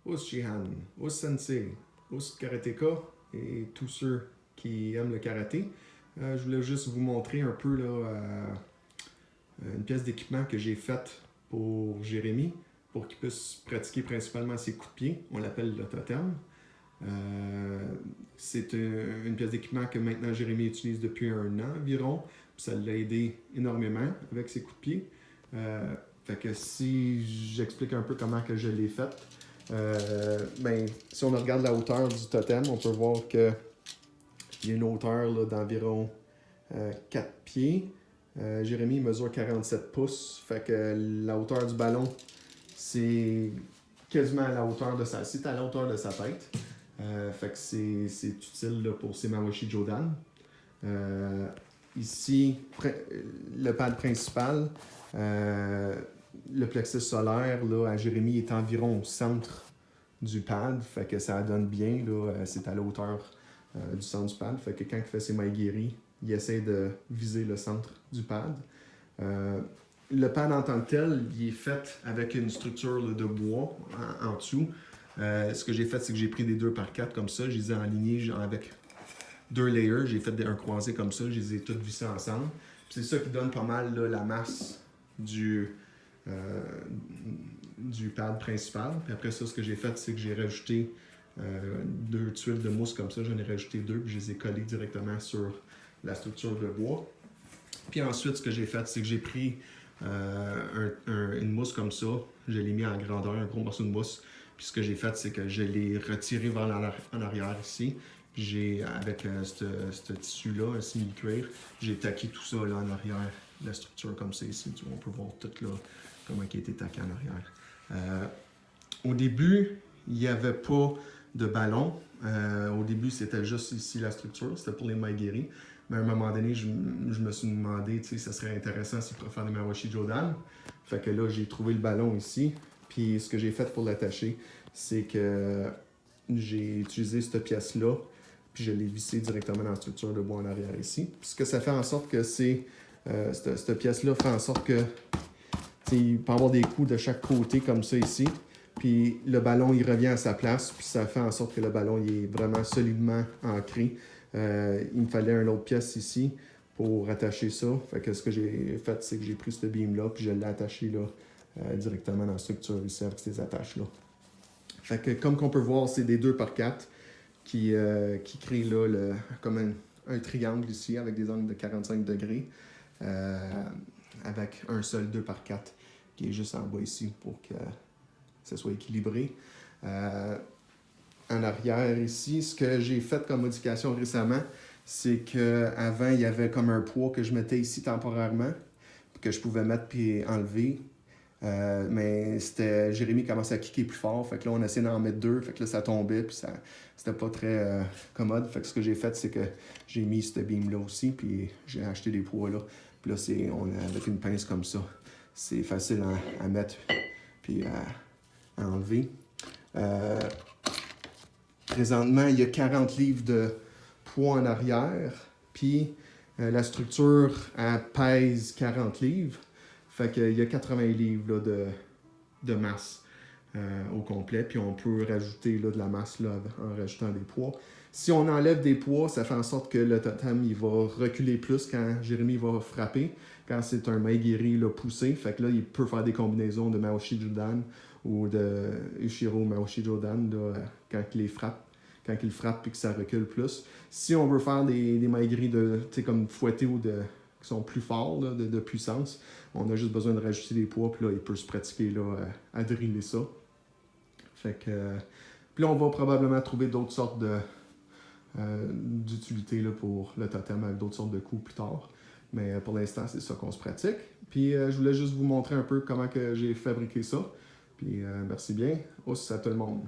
Us Jihan, Us Sensei, Us Karateka et tous ceux qui aiment le karaté. Je voulais juste vous montrer un peu là, une pièce d'équipement que j'ai faite pour Jérémy, pour qu'il puisse pratiquer principalement ses coups de pied. On l'appelle le totem. C'est une pièce d'équipement que maintenant Jérémy utilise depuis 1 an environ. Ça l'a aidé énormément avec ses coups de pied. Fait que si j'explique un peu comment que je l'ai faite, si on regarde la hauteur du totem, on peut voir qu'il y a une hauteur d'environ 4 pieds. Jérémy mesure 47 pouces. Fait que la hauteur du ballon, c'est quasiment à la hauteur de sa... C'est à la hauteur de sa tête. Fait que c'est utile là, pour ses Mawashi Jodan. Ici, le pad principal, le plexus solaire là, à Jérémy est environ au centre du pad. Fait que ça donne bien. C'est à la hauteur du centre du pad. Fait que quand il fait ses maigiri, il essaie de viser le centre du pad. Le pad en tant que tel, il est fait avec une structure là, de bois en dessous. Ce que j'ai fait, c'est que j'ai pris des 2x4 comme ça. Je les ai alignés avec 2 layers. J'ai fait un croisé comme ça. Je les ai toutes vissés ensemble. C'est ça qui donne pas mal là, la masse du pad principal. Puis après ça, ce que j'ai fait, c'est que j'ai rajouté 2 tuiles de mousse comme ça. J'en ai rajouté 2 puis je les ai collées directement sur la structure de bois. Puis ensuite, ce que j'ai fait, c'est que j'ai pris une mousse comme ça. Je l'ai mis en grandeur, un gros morceau de mousse. Puis ce que j'ai fait, c'est que je l'ai retiré en arrière ici. J'ai, avec ce tissu-là, un simili-cuir, j'ai taqué tout ça là en arrière, la structure comme ça ici. Tu vois, on peut voir tout là, comment il a été taqué en arrière. Au début, il n'y avait pas de ballon. Au début, c'était juste ici la structure, c'était pour les maigiri. Mais à un moment donné, je me suis demandé, tu sais, ça serait intéressant s'il pourrait faire des Mawashi Jodan. Fait que là, j'ai trouvé le ballon ici. Puis ce que j'ai fait pour l'attacher, c'est que j'ai utilisé cette pièce-là, puis je l'ai vissée directement dans la structure de bois en arrière ici. Puis ce que ça fait en sorte que c'est... cette pièce-là fait en sorte que il peut y avoir des coups de chaque côté comme ça ici. Puis le ballon, il revient à sa place, puis ça fait en sorte que le ballon il est vraiment solidement ancré. Il me fallait une autre pièce ici pour attacher ça. Fait que ce que j'ai fait, c'est que j'ai pris ce beam-là, puis je l'ai attaché là, directement dans la structure ici avec ces attaches-là. Fait que comme on peut voir, c'est des 2x4 qui créent là, comme un triangle ici avec des angles de 45 degrés avec un seul 2x4 qui est juste en bas ici pour que ça soit équilibré. En arrière ici, ce que j'ai fait comme modification récemment, c'est qu'avant, il y avait comme un poids que je mettais ici temporairement, que je pouvais mettre puis enlever. Mais Jérémy commençait à kicker plus fort, fait que là on essayait d'en mettre 2, fait que là ça tombait puis c'était pas très commode. Fait que ce que j'ai fait, c'est que j'ai mis ce beam là aussi, puis j'ai acheté des poids là. Puis là avec une pince comme ça, c'est facile à mettre puis à enlever. Présentement, il y a 40 livres de poids en arrière, puis la structure elle pèse 40 livres. Fait qu'il y a 80 livres là, de masse au complet. Puis on peut rajouter là, de la masse là, en rajoutant des poids. Si on enlève des poids, ça fait en sorte que le totem il va reculer plus quand Jérémy va frapper. Quand c'est un maigiri là, poussé, fait que là, il peut faire des combinaisons de Mawashi Jodan ou de Ushiro Mawashi Jodan là, quand il frappe et que ça recule plus. Si on veut faire des maigiri comme fouettés ou qui sont plus forts là, de puissance, on a juste besoin de rajouter des poids, puis là, il peut se pratiquer là, à driller ça. Fait que, puis là, on va probablement trouver d'autres sortes d'utilités là, pour le totem avec d'autres sortes de coups plus tard. Mais pour l'instant, c'est ça qu'on se pratique. Puis je voulais juste vous montrer un peu comment que j'ai fabriqué ça. Puis merci bien. Os à tout le monde.